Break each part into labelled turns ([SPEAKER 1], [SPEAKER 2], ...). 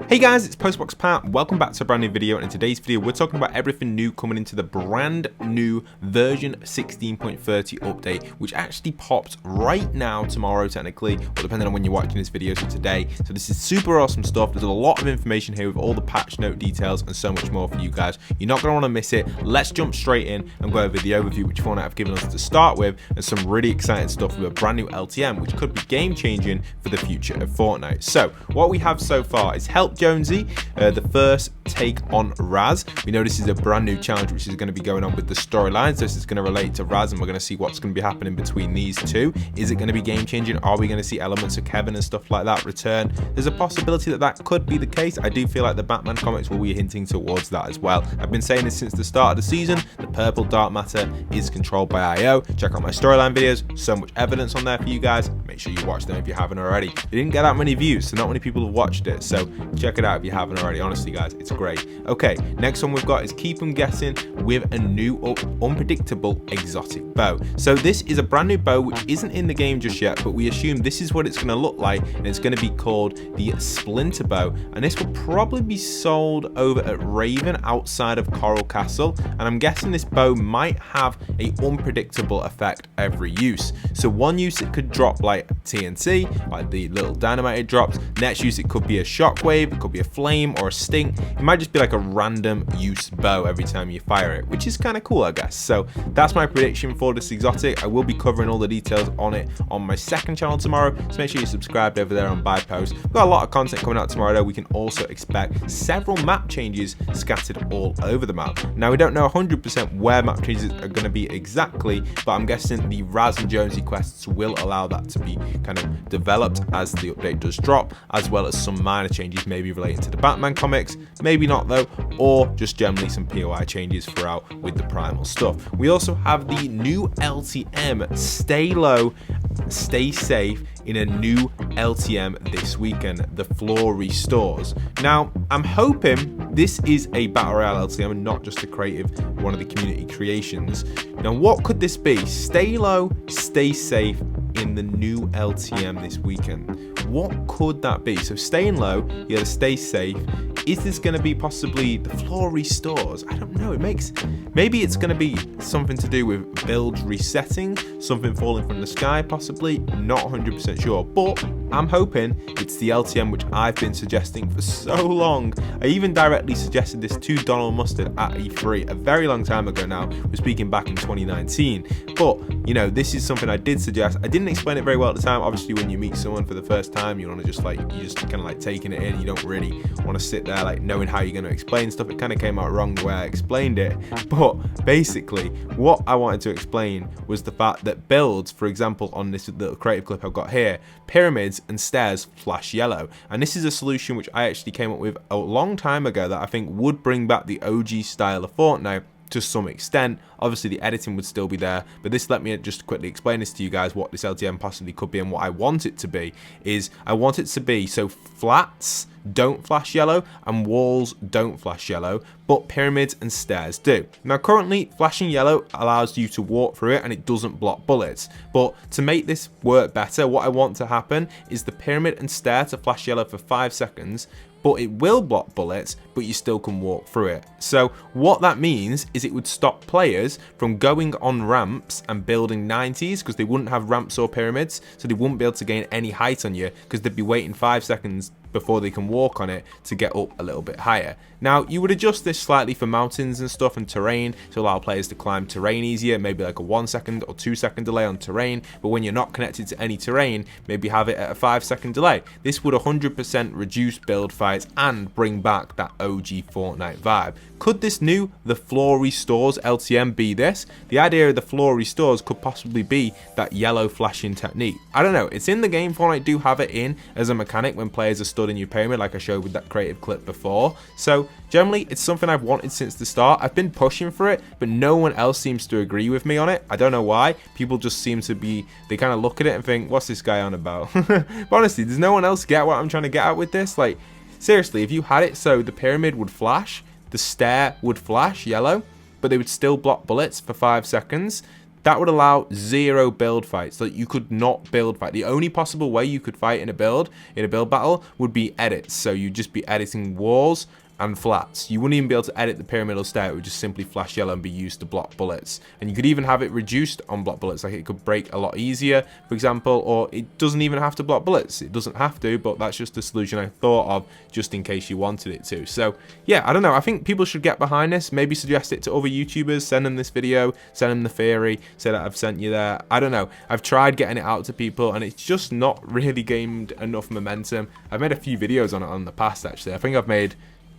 [SPEAKER 1] Hey guys, it's postboxpat. Welcome back to a brand new video, and in today's video we're talking about everything new coming into the brand new version 16.30 update, which actually popped right now, tomorrow technically, or depending on when you're watching this video, so today. So this is super awesome stuff. There's a lot of information here with all the patch note details and so much more for you guys. You're not going to want to miss it. Let's jump straight in and go over the overview which Fortnite have given us to start with, and some really exciting stuff with a brand new LTM which could be game changing for the future of Fortnite. So what we have so far is Help Jonesy, the first take on Raz. We know this is a brand new challenge which is going to be going on with the storylines. This is going to relate to Raz, and we're going to see what's going to be happening between these two. Is it going to be game changing? Are we going to see elements of Kevin and stuff like that return? There's a possibility that that could be the case. I do feel like the Batman comics will be hinting towards that as well. I've been saying this since the start of the season. The purple dark matter is controlled by IO. Check out my storyline videos. So much evidence on there for you guys. Make sure you watch them if you haven't already. They didn't get that many views, so not many people have watched it. So check it out if you haven't already. Honestly guys, it's great. Okay, next one we've got is Keep 'em Guessing with a new unpredictable exotic bow. So this is a brand new bow which isn't in the game just yet, but we assume this is what it's going to look like, and it's going to be called the Splinter bow, and this will probably be sold over at Raven outside of Coral Castle, and I'm guessing this bow might have a unpredictable effect every use. So one use it could drop like TNT, like the little dynamite it drops. Next use it could be a shockwave, it could be a flame or a sting. It might just be like a random use bow every time you fire it, which is kind of cool, I guess. So that's my prediction for this exotic. I will be covering all the details on it on my second channel tomorrow, so make sure you're subscribed over there on Buy Post. We've got a lot of content coming out tomorrow though. We can also expect several map changes scattered all over the map. Now we don't know 100% where map changes are going to be exactly, but I'm guessing the Raz and Jonesy quests will allow that to be kind of developed as the update does drop, as well as some minor changes maybe relating to the Batman comics, maybe not though, or just generally some POI changes throughout with the primal stuff. We also have the new LTM, Stay Low, Stay Safe, in a new LTM this weekend, the floor restores. Now, I'm hoping this is a Battle Royale LTM and not just a creative, one of the community creations. Now, what could this be? Stay low, stay safe in the new LTM this weekend. What could that be? So staying low, you gotta stay safe. Is this going to be possibly the floor restores? I don't know. Maybe it's going to be something to do with builds resetting, something falling from the sky possibly, not 100% sure, but I'm hoping it's the LTM which I've been suggesting for so long. I even directly suggested this to Donald Mustard at E3 a very long time ago now. We're speaking back in 2019, but you know, this is something I did suggest. I didn't explain it very well at the time. Obviously when you meet someone for the first time, you want to just like, you just kind of like taking it in. You don't really want to sit there like knowing how you're going to explain stuff. It kind of came out wrong the way I explained it, but basically what I wanted to explain was the fact that builds, for example on this little creative clip I've got here, pyramids and stairs flash yellow, and this is a solution which I actually came up with a long time ago that I think would bring back the OG style of Fortnite to some extent. Obviously the editing would still be there, but this, let me just quickly explain this to you guys, what this LTM possibly could be and what I want it to be. Is I want it to be so flats don't flash yellow and walls don't flash yellow, but pyramids and stairs do. Now currently flashing yellow allows you to walk through it and it doesn't block bullets, but to make this work better, what I want to happen is the pyramid and stair to flash yellow for 5 seconds, but it will block bullets, but you still can walk through it. So what that means is it would stop players from going on ramps and building 90s, because they wouldn't have ramps or pyramids, so they wouldn't be able to gain any height on you, because they'd be waiting 5 seconds before they can walk on it to get up a little bit higher. Now you would adjust this slightly for mountains and stuff and terrain to allow players to climb terrain easier, maybe like a 1 second or 2 second delay on terrain, but when you're not connected to any terrain, maybe have it at a 5 second delay. This would 100% reduce build fights and bring back that OG Fortnite vibe. Could this new the floor restores LTM be this? The idea of the floor restores could possibly be that yellow flashing technique. I don't know, it's in the game. Fortnite do have it in as a mechanic when players are stood in your pyramid, like I showed with that creative clip before. So generally it's something I've wanted since the start. I've been pushing for it, but no one else seems to agree with me on it. I don't know why. People just seem to be, they kind of look at it and think, what's this guy on about? But honestly, does no one else get what I'm trying to get at with this? Like seriously, if you had it so the pyramid would flash, the stair would flash yellow, but they would still block bullets for 5 seconds, that would allow 0 build fights. So you could not build fight. The only possible way you could fight in a build battle would be edits. So you'd just be editing walls and flats. You wouldn't even be able to edit the pyramidal stair. It would just simply flash yellow and be used to block bullets. And you could even have it reduced on block bullets, like it could break a lot easier, for example, or it doesn't even have to block bullets. It doesn't have to, but that's just a solution I thought of just in case you wanted it to. So yeah, I don't know. I think people should get behind this. Maybe suggest it to other YouTubers, send them this video, send them the theory, say that I've sent you there. I don't know. I've tried getting it out to people and it's just not really gained enough momentum. I've made a few videos on it in the past, actually. I think I've made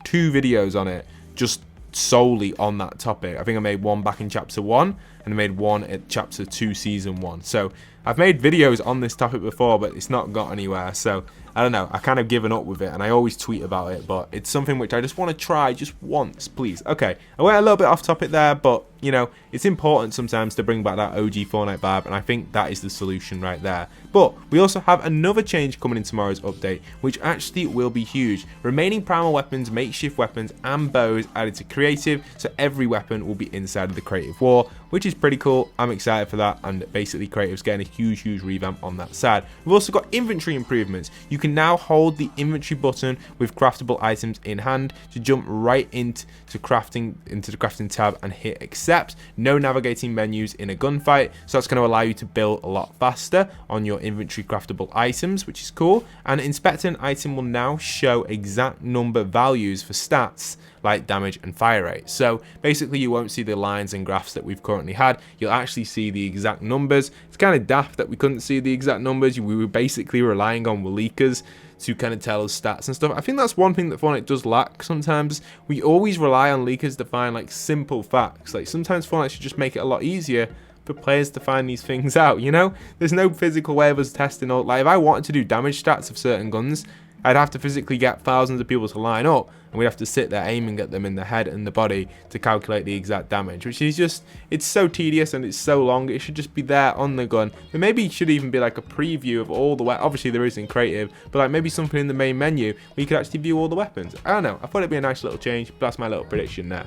[SPEAKER 1] 2 videos on it just solely on that topic. I think I made one back in chapter 1 and I made one at chapter 2 season 1. So I've made videos on this topic before, but it's not got anywhere. So I don't know, I kind of given up with it and I always tweet about it, but it's something which I just want to try just once, please. Okay, I went a little bit off topic there, but you know, it's important sometimes to bring back that OG Fortnite vibe, and I think that is the solution right there. But we also have another change coming in tomorrow's update, which actually will be huge. Remaining primal weapons, makeshift weapons, and bows added to creative, so every weapon will be inside of the creative war, which is pretty cool. I'm excited for that, and basically creative's getting a huge revamp on that side. We've also got inventory improvements. You can now hold the inventory button with craftable items in hand to jump right into the crafting tab and hit accept. No navigating menus in a gunfight, so that's going to allow you to build a lot faster on your inventory craftable items, which is cool. And inspecting an item will now show exact number values for stats like damage and fire rate. So basically you won't see the lines and graphs that we've currently had. You'll actually see the exact numbers. It's kind of daft that we couldn't see the exact numbers. We were basically relying on leakers to kind of tell us stats and stuff. I think that's one thing that Fortnite does lack sometimes. We always rely on leakers to find like simple facts. Like sometimes Fortnite should just make it a lot easier for players to find these things out, you know? There's no physical way of us testing all. Like if I wanted to do damage stats of certain guns, I'd have to physically get thousands of people to line up, and we'd have to sit there aiming at them in the head and the body to calculate the exact damage, which is just, it's so tedious and it's so long. It should just be there on the gun. But maybe it should even be like a preview of all the weapons. Obviously there is in creative, but like maybe something in the main menu where you could actually view all the weapons. I don't know. I thought it'd be a nice little change, but that's my little prediction there.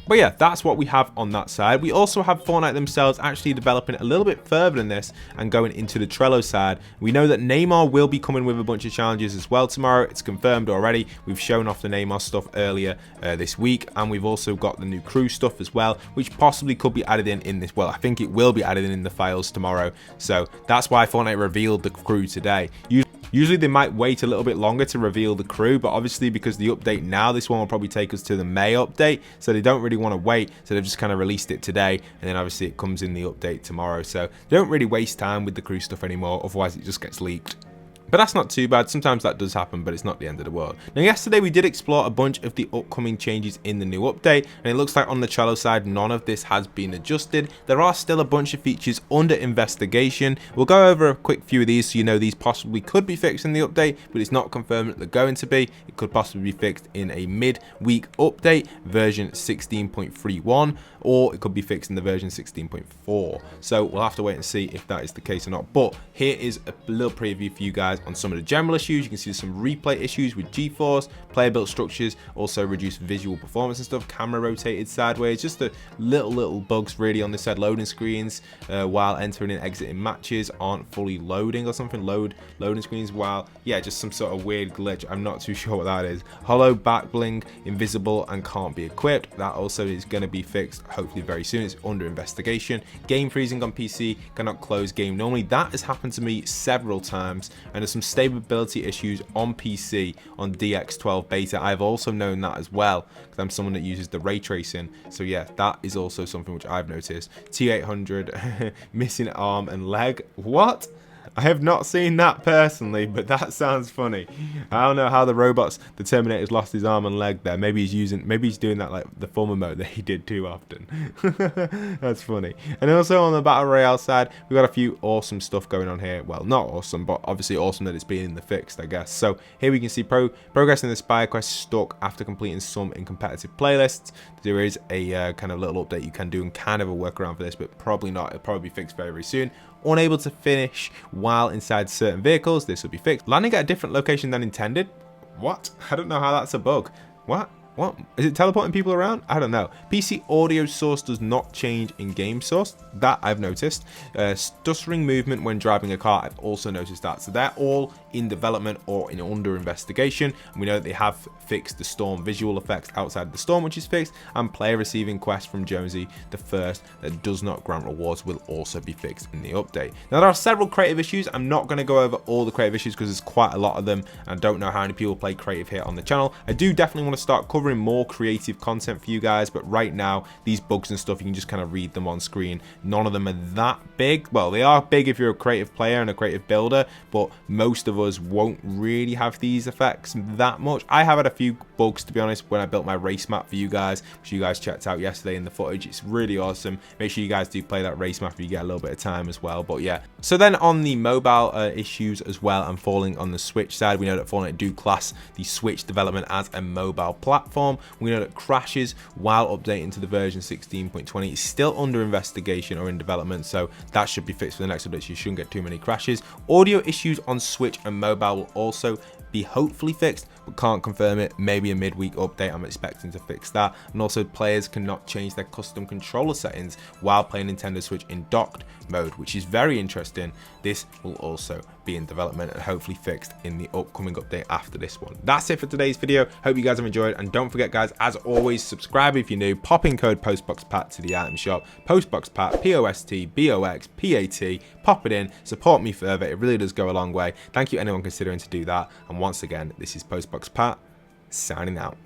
[SPEAKER 1] But yeah, that's what we have on that side. We also have Fortnite themselves actually developing a little bit further than this and going into the Trello side. We know that Neymar will be coming with a bunch of challenges as well tomorrow. It's confirmed already. We've shown off the Neymar stuff earlier this week, and we've also got the new crew stuff as well, which possibly could be added in this. Well, I think it will be added in the files tomorrow. So that's why Fortnite revealed the crew today. Usually they might wait a little bit longer to reveal the crew, but obviously because the update now, this one will probably take us to the May update, so they don't really want to wait, so they've just kind of released it today, and then obviously it comes in the update tomorrow, so they don't really waste time with the crew stuff anymore, otherwise it just gets leaked. But that's not too bad. Sometimes that does happen, but it's not the end of the world. Now, yesterday we did explore a bunch of the upcoming changes in the new update, and it looks like on the Trello side, none of this has been adjusted. There are still a bunch of features under investigation. We'll go over a quick few of these so you know these possibly could be fixed in the update, but it's not confirmed that they're going to be. It could possibly be fixed in a mid-week update, version 16.31, or it could be fixed in the version 16.4. So we'll have to wait and see if that is the case or not. But here is a little preview for you guys on some of the general issues. You can see some replay issues with G-force, player built structures, also reduced visual performance and stuff, camera rotated sideways, just the little bugs really on this side. Loading screens while entering and exiting matches aren't fully loading or something. Loading screens while, yeah, just some sort of weird glitch. I'm not too sure what that is. Hollow back bling, invisible and can't be equipped. That also is going to be fixed hopefully very soon. It's under investigation. Game freezing on PC, cannot close game normally. That has happened to me several times, and there's some stability issues on PC on DX12 beta. I've also known that as well because I'm someone that uses the ray tracing. So yeah, that is also something which I've noticed. T800 missing arm and leg. What? I have not seen that personally, but that sounds funny. I don't know how the Terminator's lost his arm and leg there. Maybe he's doing that like the former mode that he did too often. That's funny. And also on the Battle Royale side, we've got a few awesome stuff going on here. Well, not awesome, but obviously awesome that it's being in the fixed, I guess. So here we can see progress in the Spy Quest stuck after completing some in competitive playlists. There is a kind of little update you can do and kind of a workaround for this, but probably not. It'll probably be fixed very, very soon. Unable to finish while inside certain vehicles, this will be fixed. Landing at a different location than intended. What? I don't know how that's a bug. What? What? Is it teleporting people around? I don't know. PC audio source does not change in game source. That I've noticed. Stuttering movement when driving a car, I've also noticed that. So they're all in development or in under investigation. And we know that they have fixed the storm visual effects outside the storm, which is fixed. And player receiving quests from Jonesy, the first that does not grant rewards, will also be fixed in the update. Now, there are several creative issues. I'm not going to go over all the creative issues because there's quite a lot of them. I don't know how many people play creative here on the channel. I do definitely want to start covering more creative content for you guys, but right now these bugs and stuff, you can just kind of read them on screen. None of them are that big. Well, they are big if you're a creative player and a creative builder, but most of us won't really have these effects that much. I have had a few bugs, to be honest, when I built my race map for you guys, which you guys checked out yesterday in the footage. It's really awesome. Make sure you guys do play that race map if you get a little bit of time as well. But yeah, so then on the mobile issues as well, and falling on the Switch side, we know that Fortnite do class the Switch development as a mobile platform. We know that crashes while updating to the version 16.20 is still under investigation or in development, so that should be fixed for the next update, so you shouldn't get too many crashes. Audio issues on Switch and mobile will also be hopefully fixed, but can't confirm it. Maybe a midweek update, I'm expecting to fix that. And also, players cannot change their custom controller settings while playing Nintendo Switch in docked mode, which is very interesting. This will also be in development and hopefully fixed in the upcoming update after this one. That's it for today's video. Hope you guys have enjoyed, and don't forget, guys, as always, subscribe if you're new. Pop in code postboxpat to the item shop. Postboxpat, POSTBOXPAT. Pop it in, support me further. It really does go a long way. Thank you anyone considering to do that. And once again, this is postboxpat signing out.